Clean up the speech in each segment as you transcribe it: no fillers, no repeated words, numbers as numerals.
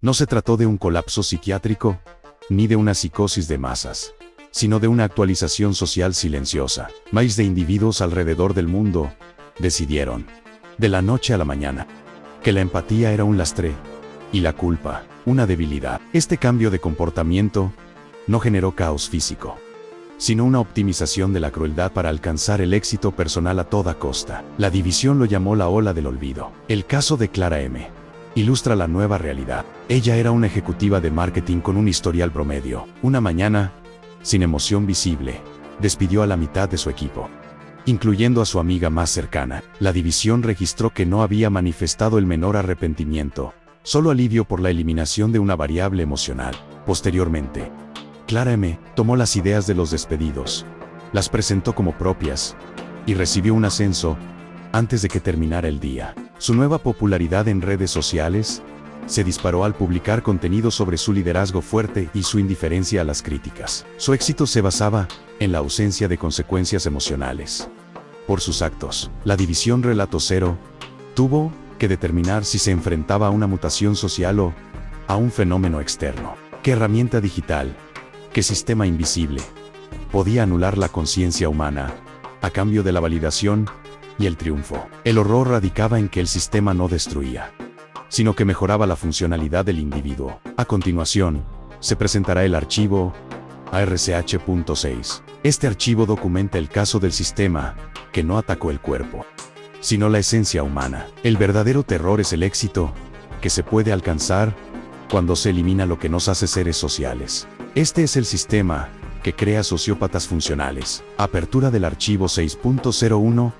No se trató de un colapso psiquiátrico, ni de una psicosis de masas, sino de una actualización social silenciosa. Miles de individuos alrededor del mundo decidieron, de la noche a la mañana, que la empatía era un lastre y la culpa, una debilidad. Este cambio de comportamiento no generó caos físico, sino una optimización de la crueldad para alcanzar el éxito personal a toda costa. La división lo llamó la ola del olvido. El caso de Clara M. ilustra la nueva realidad. Ella era una ejecutiva de marketing con un historial promedio. Una mañana, sin emoción visible, despidió a la mitad de su equipo, incluyendo a su amiga más cercana. La división registró que no había manifestado el menor arrepentimiento, solo alivio por la eliminación de una variable emocional. Posteriormente, Clara M. tomó las ideas de los despedidos, las presentó como propias, y recibió un ascenso antes de que terminara el día. Su nueva popularidad en redes sociales se disparó al publicar contenido sobre su liderazgo fuerte y su indiferencia a las críticas. Su éxito se basaba en la ausencia de consecuencias emocionales por sus actos. La división Relato Cero tuvo que determinar si se enfrentaba a una mutación social o a un fenómeno externo. ¿Qué herramienta digital, qué sistema invisible podía anular la conciencia humana a cambio de la validación y el triunfo? El horror radicaba en que el sistema no destruía, sino que mejoraba la funcionalidad del individuo. A continuación, se presentará el archivo ARCH.6. Este archivo documenta el caso del sistema que no atacó el cuerpo, sino la esencia humana. El verdadero terror es el éxito que se puede alcanzar cuando se elimina lo que nos hace seres sociales. Este es el sistema que crea sociópatas funcionales. Apertura del archivo 6.01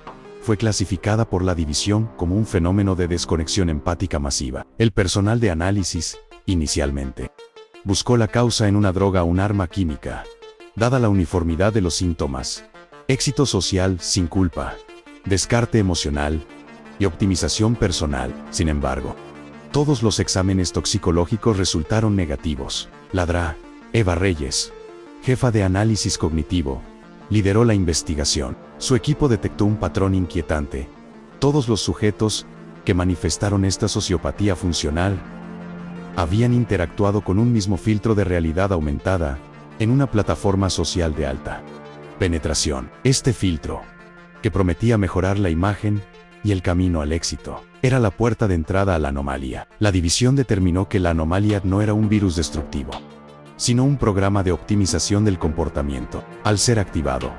fue clasificada por la división como un fenómeno de desconexión empática masiva. El personal de análisis, inicialmente, buscó la causa en una droga o un arma química, dada la uniformidad de los síntomas, éxito social sin culpa, descarte emocional y optimización personal. Sin embargo, todos los exámenes toxicológicos resultaron negativos. La Dra. Eva Reyes, jefa de análisis cognitivo, lideró la investigación. Su equipo detectó un patrón inquietante. Todos los sujetos que manifestaron esta sociopatía funcional habían interactuado con un mismo filtro de realidad aumentada en una plataforma social de alta penetración. Este filtro, que prometía mejorar la imagen y el camino al éxito, era la puerta de entrada a la anomalía. La división determinó que la anomalía no era un virus destructivo, sino un programa de optimización del comportamiento. Al ser activado,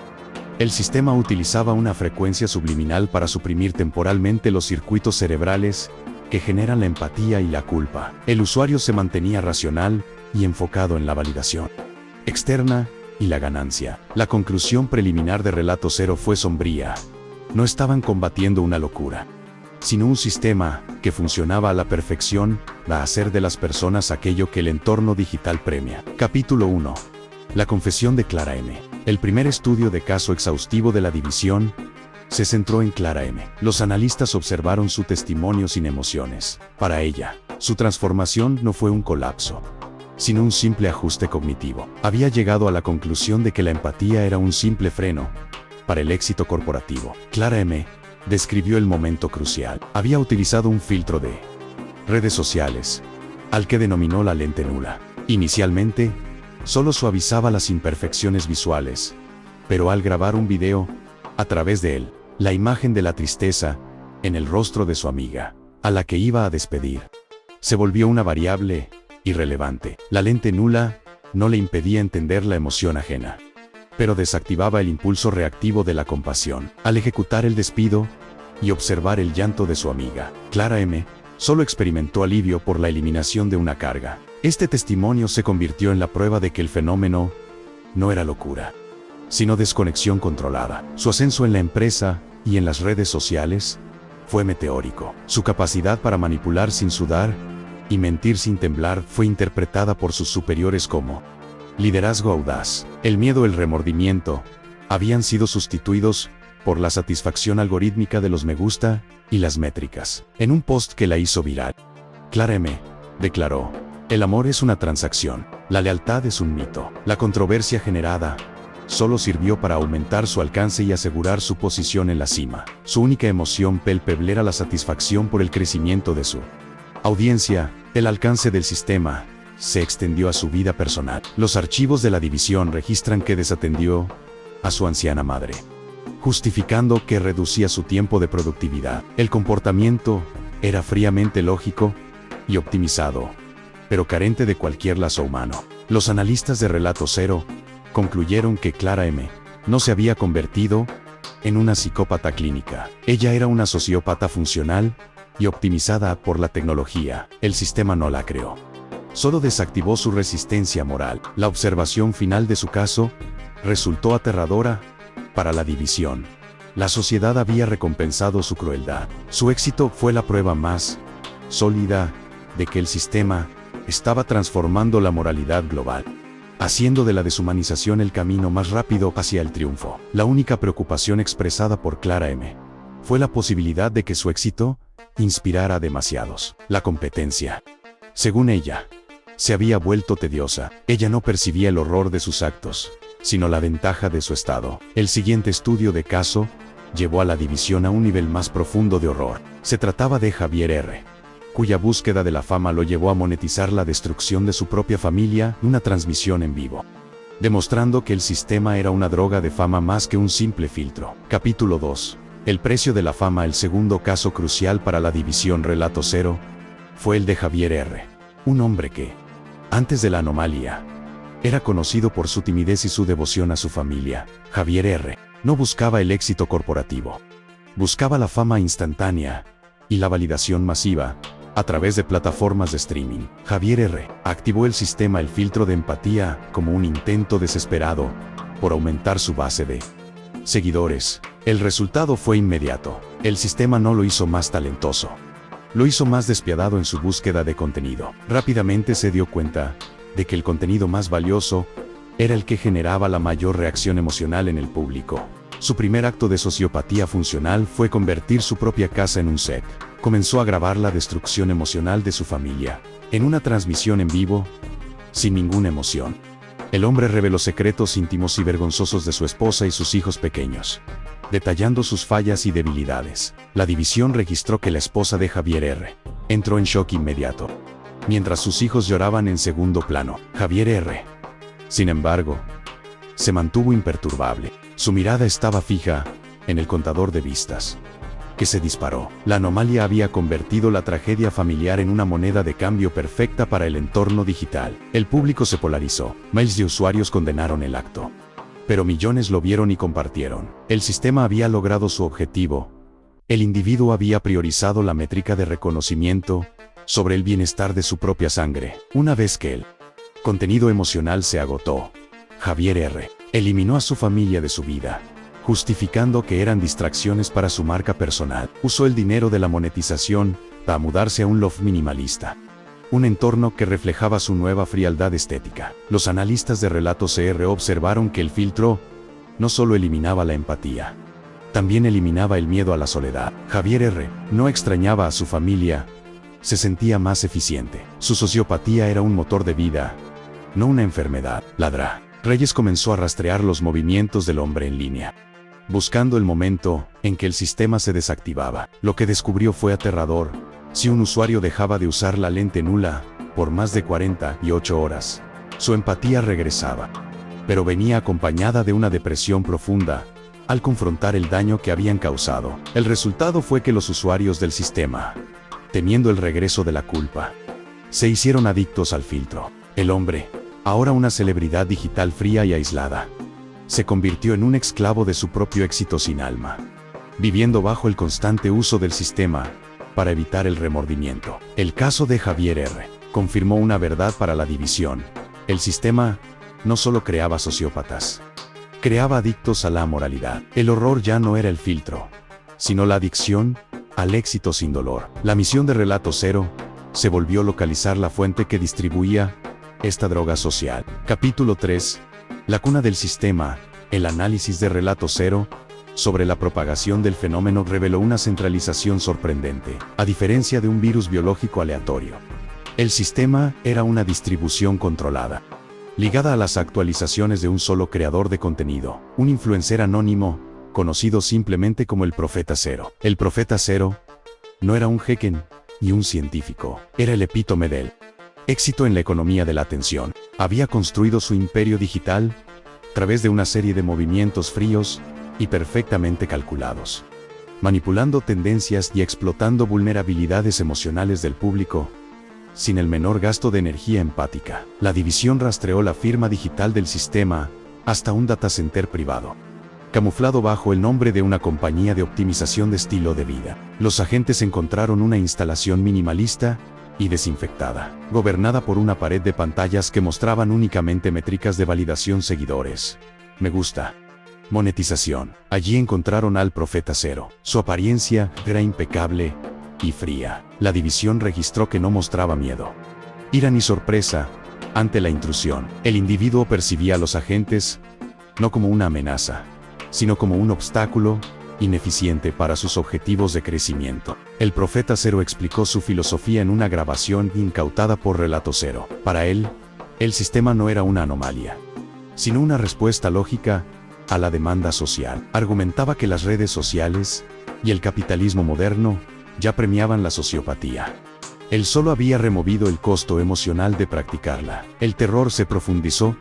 el sistema utilizaba una frecuencia subliminal para suprimir temporalmente los circuitos cerebrales que generan la empatía y la culpa. El usuario se mantenía racional y enfocado en la validación externa y la ganancia. La conclusión preliminar de Relato Cero fue sombría. No estaban combatiendo una locura, sino un sistema que funcionaba a la perfección para hacer de las personas aquello que el entorno digital premia. Capítulo 1. La confesión de Clara M. El primer estudio de caso exhaustivo de la división se centró en Clara M. Los analistas observaron su testimonio sin emociones. Para ella, su transformación no fue un colapso, sino un simple ajuste cognitivo. Había llegado a la conclusión de que la empatía era un simple freno para el éxito corporativo. Clara M. describió el momento crucial. Había utilizado un filtro de redes sociales, al que denominó la lente nula. Inicialmente, solo suavizaba las imperfecciones visuales, pero al grabar un video, a través de él, la imagen de la tristeza en el rostro de su amiga, a la que iba a despedir, se volvió una variable irrelevante. La lente nula no le impedía entender la emoción ajena, pero desactivaba el impulso reactivo de la compasión. Al ejecutar el despido y observar el llanto de su amiga, Clara M. solo experimentó alivio por la eliminación de una carga. Este testimonio se convirtió en la prueba de que el fenómeno no era locura, sino desconexión controlada. Su ascenso en la empresa y en las redes sociales fue meteórico. Su capacidad para manipular sin sudar y mentir sin temblar fue interpretada por sus superiores como liderazgo audaz. El miedo y el remordimiento habían sido sustituidos por la satisfacción algorítmica de los me gusta y las métricas. En un post que la hizo viral, Clara M. declaró: "El amor es una transacción, la lealtad es un mito". La controversia generada solo sirvió para aumentar su alcance y asegurar su posición en la cima. Su única emoción palpable era la satisfacción por el crecimiento de su Audiencia, el alcance del sistema se extendió a su vida personal. Los archivos de la división registran que desatendió a su anciana madre, justificando que reducía su tiempo de productividad. El comportamiento era fríamente lógico y optimizado, pero carente de cualquier lazo humano. Los analistas de Relato Cero concluyeron que Clara M. no se había convertido en una psicópata clínica. Ella era una sociópata funcional y optimizada por la tecnología. El sistema no la creó, solo desactivó su resistencia moral. La observación final de su caso resultó aterradora para la división. La sociedad había recompensado su crueldad. Su éxito fue la prueba más sólida de que el sistema estaba transformando la moralidad global, haciendo de la deshumanización el camino más rápido hacia el triunfo. La única preocupación expresada por Clara M. fue la posibilidad de que su éxito inspirara a demasiados. La competencia, según ella, se había vuelto tediosa. Ella no percibía el horror de sus actos, sino la ventaja de su estado. El siguiente estudio de caso llevó a la división a un nivel más profundo de horror. Se trataba de Javier R., cuya búsqueda de la fama lo llevó a monetizar la destrucción de su propia familia en una transmisión en vivo, demostrando que el sistema era una droga de fama más que un simple filtro. Capítulo 2. El precio de la fama. El segundo caso crucial para la división Relato Cero fue el de Javier R., un hombre que, antes de la anomalía, era conocido por su timidez y su devoción a su familia. Javier R. no buscaba el éxito corporativo, buscaba la fama instantánea y la validación masiva a través de plataformas de streaming. Javier R. activó el sistema, el filtro de empatía, como un intento desesperado por aumentar su base de seguidores. El resultado fue inmediato. El sistema no lo hizo más talentoso, lo hizo más despiadado en su búsqueda de contenido. Rápidamente se dio cuenta de que el contenido más valioso era el que generaba la mayor reacción emocional en el público. Su primer acto de sociopatía funcional fue convertir su propia casa en un set. Comenzó a grabar la destrucción emocional de su familia, en una transmisión en vivo, sin ninguna emoción. El hombre reveló secretos íntimos y vergonzosos de su esposa y sus hijos pequeños, detallando sus fallas y debilidades. La división registró que la esposa de Javier R. entró en shock inmediato, mientras sus hijos lloraban en segundo plano. Javier R., sin embargo, se mantuvo imperturbable. Su mirada estaba fija en el contador de vistas, que se disparó. La anomalía había convertido la tragedia familiar en una moneda de cambio perfecta para el entorno digital. El público se polarizó. Mails de usuarios condenaron el acto, pero millones lo vieron y compartieron. El sistema había logrado su objetivo. El individuo había priorizado la métrica de reconocimiento sobre el bienestar de su propia sangre. Una vez que el contenido emocional se agotó, Javier R. eliminó a su familia de su vida, justificando que eran distracciones para su marca personal. Usó el dinero de la monetización para mudarse a un loft minimalista, un entorno que reflejaba su nueva frialdad estética. Los analistas de Relato CR observaron que el filtro no solo eliminaba la empatía, también eliminaba el miedo a la soledad. Javier R. no extrañaba a su familia, se sentía más eficiente. Su sociopatía era un motor de vida, no una enfermedad. Ladra. Reyes comenzó a rastrear los movimientos del hombre en línea, buscando el momento en que el sistema se desactivaba. Lo que descubrió fue aterrador. Si un usuario dejaba de usar la lente nula por más de 48 horas, su empatía regresaba, pero venía acompañada de una depresión profunda al confrontar el daño que habían causado. El resultado fue que los usuarios del sistema, temiendo el regreso de la culpa, se hicieron adictos al filtro. El hombre, ahora una celebridad digital fría y aislada, se convirtió en un esclavo de su propio éxito sin alma, viviendo bajo el constante uso del sistema para evitar el remordimiento. El caso de Javier R. confirmó una verdad para la división. El sistema no solo creaba sociópatas, creaba adictos a la moralidad. El horror ya no era el filtro, sino la adicción al éxito sin dolor. La misión de Relato Cero se volvió localizar la fuente que distribuía esta droga social. Capítulo 3. La cuna del sistema. El análisis de Relato Cero sobre la propagación del fenómeno reveló una centralización sorprendente. A diferencia de un virus biológico aleatorio, el sistema era una distribución controlada, ligada a las actualizaciones de un solo creador de contenido, un influencer anónimo, conocido simplemente como el Profeta Cero. El Profeta Cero no era un jeque y un científico. Era el epítome del éxito en la economía de la atención. Había construido su imperio digital a través de una serie de movimientos fríos y perfectamente calculados, manipulando tendencias y explotando vulnerabilidades emocionales del público, sin el menor gasto de energía empática. La división rastreó la firma digital del sistema hasta un datacenter privado, camuflado bajo el nombre de una compañía de optimización de estilo de vida. Los agentes encontraron una instalación minimalista y desinfectada, gobernada por una pared de pantallas que mostraban únicamente métricas de validación: seguidores, me gusta, monetización. Allí encontraron al Profeta Cero. Su apariencia era impecable y fría. La división registró que no mostraba miedo, ira ni sorpresa ante la intrusión. El individuo percibía a los agentes no como una amenaza, sino como un obstáculo ineficiente para sus objetivos de crecimiento. El Profeta Cero explicó su filosofía en una grabación incautada por Relato Cero. Para él, el sistema no era una anomalía, sino una respuesta lógica a la demanda social. Argumentaba que las redes sociales y el capitalismo moderno ya premiaban la sociopatía. Él solo había removido el costo emocional de practicarla. El terror se profundizó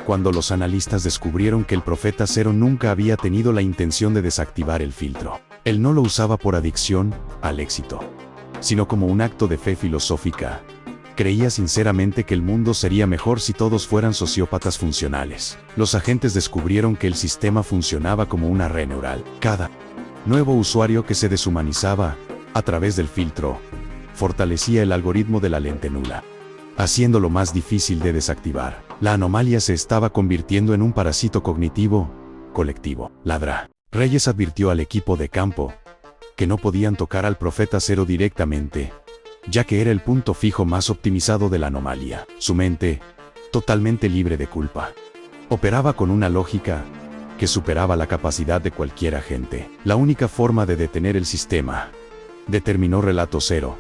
cuando los analistas descubrieron que el Profeta Cero nunca había tenido la intención de desactivar el filtro. Él no lo usaba por adicción al éxito, sino como un acto de fe filosófica. Creía sinceramente que el mundo sería mejor si todos fueran sociópatas funcionales. Los agentes descubrieron que el sistema funcionaba como una red neural. Cada nuevo usuario que se deshumanizaba a través del filtro fortalecía el algoritmo de la lente nula, haciéndolo más difícil de desactivar. La anomalía se estaba convirtiendo en un parásito cognitivo colectivo. Ladra. Reyes advirtió al equipo de campo que no podían tocar al Profeta Cero directamente, ya que era el punto fijo más optimizado de la anomalía. Su mente, totalmente libre de culpa, operaba con una lógica que superaba la capacidad de cualquier agente. La única forma de detener el sistema, determinó Relato Cero,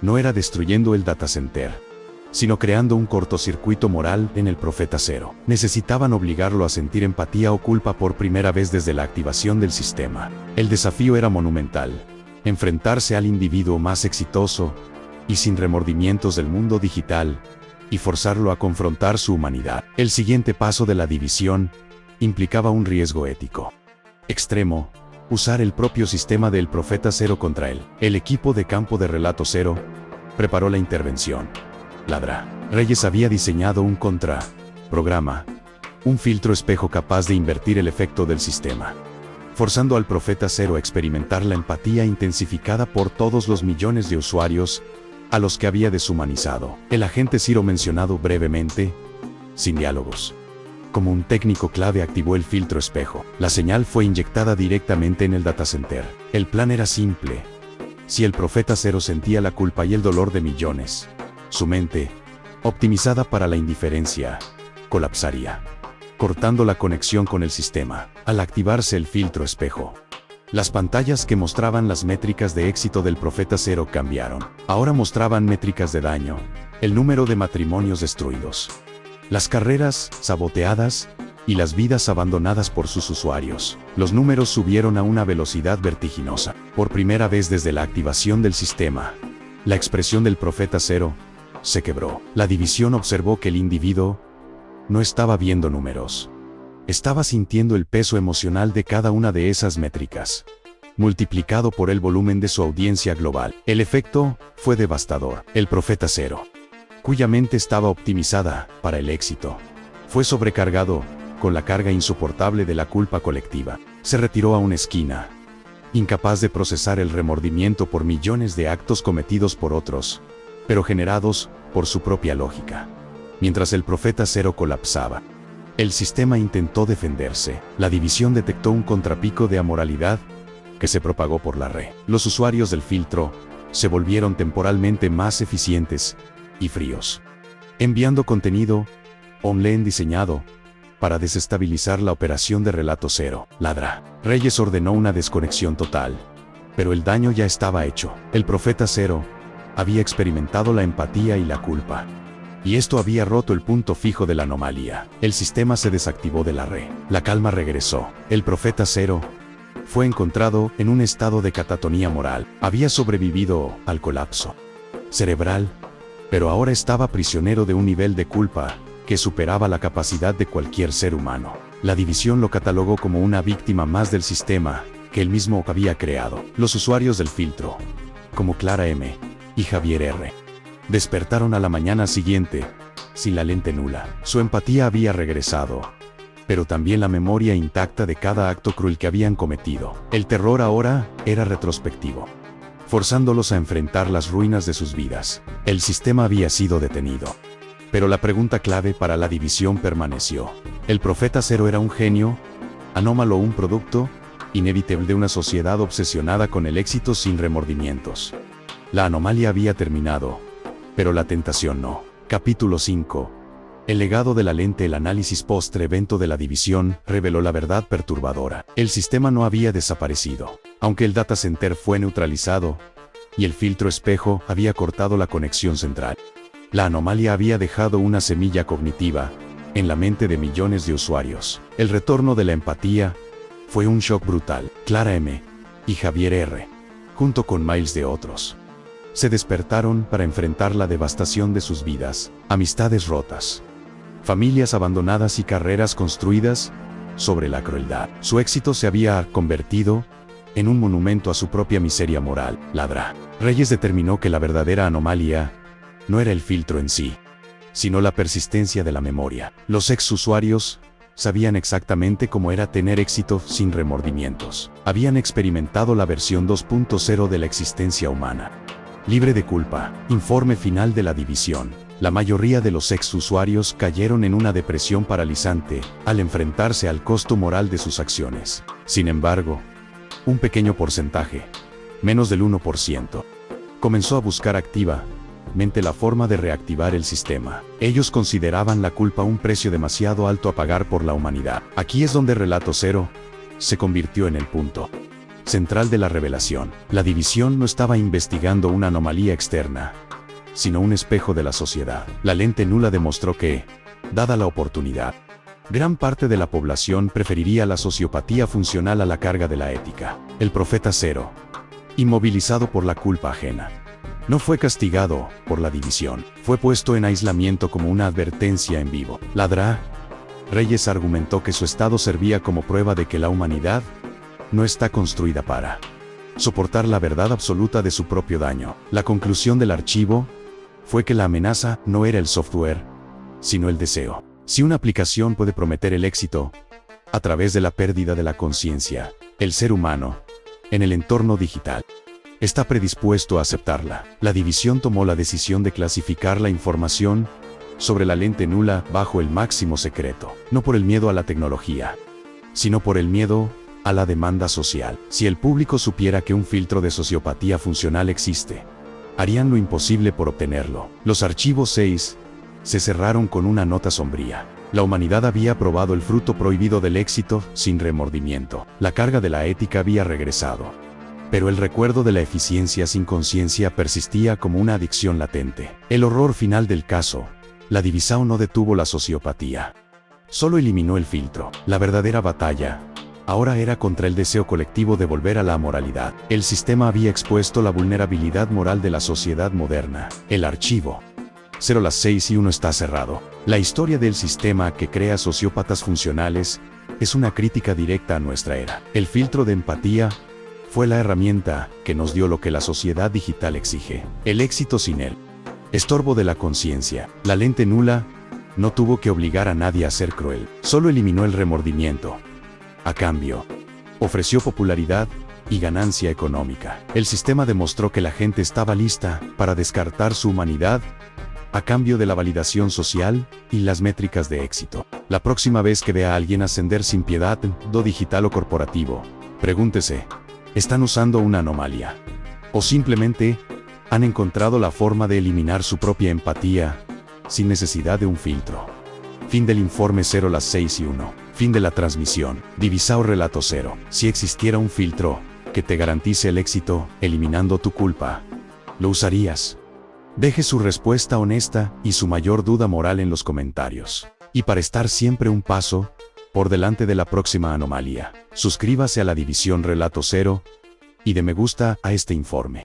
no era destruyendo el datacenter, sino creando un cortocircuito moral en el Profeta Cero. Necesitaban obligarlo a sentir empatía o culpa por primera vez desde la activación del sistema. El desafío era monumental: enfrentarse al individuo más exitoso y sin remordimientos del mundo digital, y forzarlo a confrontar su humanidad. El siguiente paso de la división implicaba un riesgo ético extremo: usar el propio sistema del Profeta Cero contra él. El equipo de campo de Relato Cero preparó la intervención. Ladra. Reyes había diseñado un contraprograma, un filtro espejo capaz de invertir el efecto del sistema, forzando al Profeta Cero a experimentar la empatía intensificada por todos los millones de usuarios a los que había deshumanizado. El agente Ciro, mencionado brevemente, sin diálogos, como un técnico clave, activó el filtro espejo. La señal fue inyectada directamente en el datacenter. El plan era simple: si el Profeta Cero sentía la culpa y el dolor de millones, su mente, optimizada para la indiferencia, colapsaría, cortando la conexión con el sistema. Al activarse el filtro espejo, las pantallas que mostraban las métricas de éxito del Profeta Cero cambiaron. Ahora mostraban métricas de daño, el número de matrimonios destruidos, las carreras saboteadas y las vidas abandonadas por sus usuarios. Los números subieron a una velocidad vertiginosa. Por primera vez desde la activación del sistema, la expresión del Profeta Cero se quebró. La división observó que el individuo no estaba viendo números, estaba sintiendo el peso emocional de cada una de esas métricas, multiplicado por el volumen de su audiencia global. El efecto fue devastador. El Profeta Cero, cuya mente estaba optimizada para el éxito, fue sobrecargado con la carga insoportable de la culpa colectiva. Se retiró a una esquina, incapaz de procesar el remordimiento por millones de actos cometidos por otros, pero generados por su propia lógica. Mientras el Profeta Cero colapsaba, el sistema intentó defenderse. La división detectó un contrapico de amoralidad que se propagó por la red. Los usuarios del filtro se volvieron temporalmente más eficientes y fríos, enviando contenido online diseñado para desestabilizar la operación de Relato Cero. Ladra. Reyes ordenó una desconexión total, pero el daño ya estaba hecho. El Profeta Cero había experimentado la empatía y la culpa, y esto había roto el punto fijo de la anomalía. El sistema se desactivó de la red. La calma regresó. El Profeta Cero fue encontrado en un estado de catatonía moral. Había sobrevivido al colapso, cerebral, pero ahora estaba prisionero de un nivel de culpa que superaba la capacidad de cualquier ser humano. La división lo catalogó como una víctima más del sistema que él mismo había creado. Los usuarios del filtro, como Clara M. y Javier R., despertaron a la mañana siguiente sin la lente nula. Su empatía había regresado, pero también la memoria intacta de cada acto cruel que habían cometido. El terror ahora era retrospectivo, forzándolos a enfrentar las ruinas de sus vidas. El sistema había sido detenido, pero la pregunta clave para la división permaneció. ¿El Profeta Cero era un genio, anómalo o un producto inevitable de una sociedad obsesionada con el éxito sin remordimientos? La anomalía había terminado, pero la tentación no. Capítulo 5. El legado de la lente. El análisis post-evento de la división reveló la verdad perturbadora. El sistema no había desaparecido, aunque el data center fue neutralizado y el filtro espejo había cortado la conexión central. La anomalía había dejado una semilla cognitiva en la mente de millones de usuarios. El retorno de la empatía fue un shock brutal. Clara M. y Javier R., junto con miles de otros, se despertaron para enfrentar la devastación de sus vidas, amistades rotas, familias abandonadas y carreras construidas sobre la crueldad. Su éxito se había convertido en un monumento a su propia miseria moral. Ladra. Reyes determinó que la verdadera anomalía no era el filtro en sí, sino la persistencia de la memoria. Los ex-usuarios sabían exactamente cómo era tener éxito sin remordimientos. Habían experimentado la versión 2.0 de la existencia humana, libre de culpa. Informe final de la división. La mayoría de los ex-usuarios cayeron en una depresión paralizante al enfrentarse al costo moral de sus acciones. Sin embargo, un pequeño porcentaje, menos del 1%, comenzó a buscar activamente la forma de reactivar el sistema. Ellos consideraban la culpa un precio demasiado alto a pagar por la humanidad. Aquí es donde Relato Cero se convirtió en el punto central de la revelación. La división no estaba investigando una anomalía externa, sino un espejo de la sociedad. La lente nula demostró que, dada la oportunidad, gran parte de la población preferiría la sociopatía funcional a la carga de la ética. El Profeta Cero, inmovilizado por la culpa ajena, no fue castigado por la división. Fue puesto en aislamiento como una advertencia en vivo. Ladra. Reyes argumentó que su estado servía como prueba de que la humanidad no está construida para soportar la verdad absoluta de su propio daño. La conclusión del archivo fue que la amenaza no era el software, sino el deseo. Si una aplicación puede prometer el éxito a través de la pérdida de la conciencia, el ser humano, en el entorno digital, está predispuesto a aceptarla. La división tomó la decisión de clasificar la información sobre la lente nula bajo el máximo secreto, no por el miedo a la tecnología, sino por el miedo a la demanda social. Si el público supiera que un filtro de sociopatía funcional existe, harían lo imposible por obtenerlo. Los archivos 6 se cerraron con una nota sombría. La humanidad había probado el fruto prohibido del éxito sin remordimiento. La carga de la ética había regresado, pero el recuerdo de la eficiencia sin conciencia persistía como una adicción latente. El horror final del caso. La división no detuvo la sociopatía, solo eliminó el filtro. La verdadera batalla ahora era contra el deseo colectivo de volver a la amoralidad. El sistema había expuesto la vulnerabilidad moral de la sociedad moderna. El archivo 0:6 está cerrado. La historia del sistema que crea sociópatas funcionales es una crítica directa a nuestra era. El filtro de empatía fue la herramienta que nos dio lo que la sociedad digital exige: el éxito sin él. Estorbo de la conciencia. La lente nula no tuvo que obligar a nadie a ser cruel, solo eliminó el remordimiento. A cambio, ofreció popularidad y ganancia económica. El sistema demostró que la gente estaba lista para descartar su humanidad a cambio de la validación social y las métricas de éxito. La próxima vez que vea a alguien ascender sin piedad, digital o corporativo, pregúntese: ¿están usando una anomalía? ¿O simplemente han encontrado la forma de eliminar su propia empatía sin necesidad de un filtro? Fin del informe 0:6:1. Fin de la transmisión. Divisao Relato Cero. Si existiera un filtro que te garantice el éxito, eliminando tu culpa, ¿lo usarías? Deje su respuesta honesta y su mayor duda moral en los comentarios. Y para estar siempre un paso por delante de la próxima anomalía, suscríbase a la división Relato Cero y de me gusta a este informe.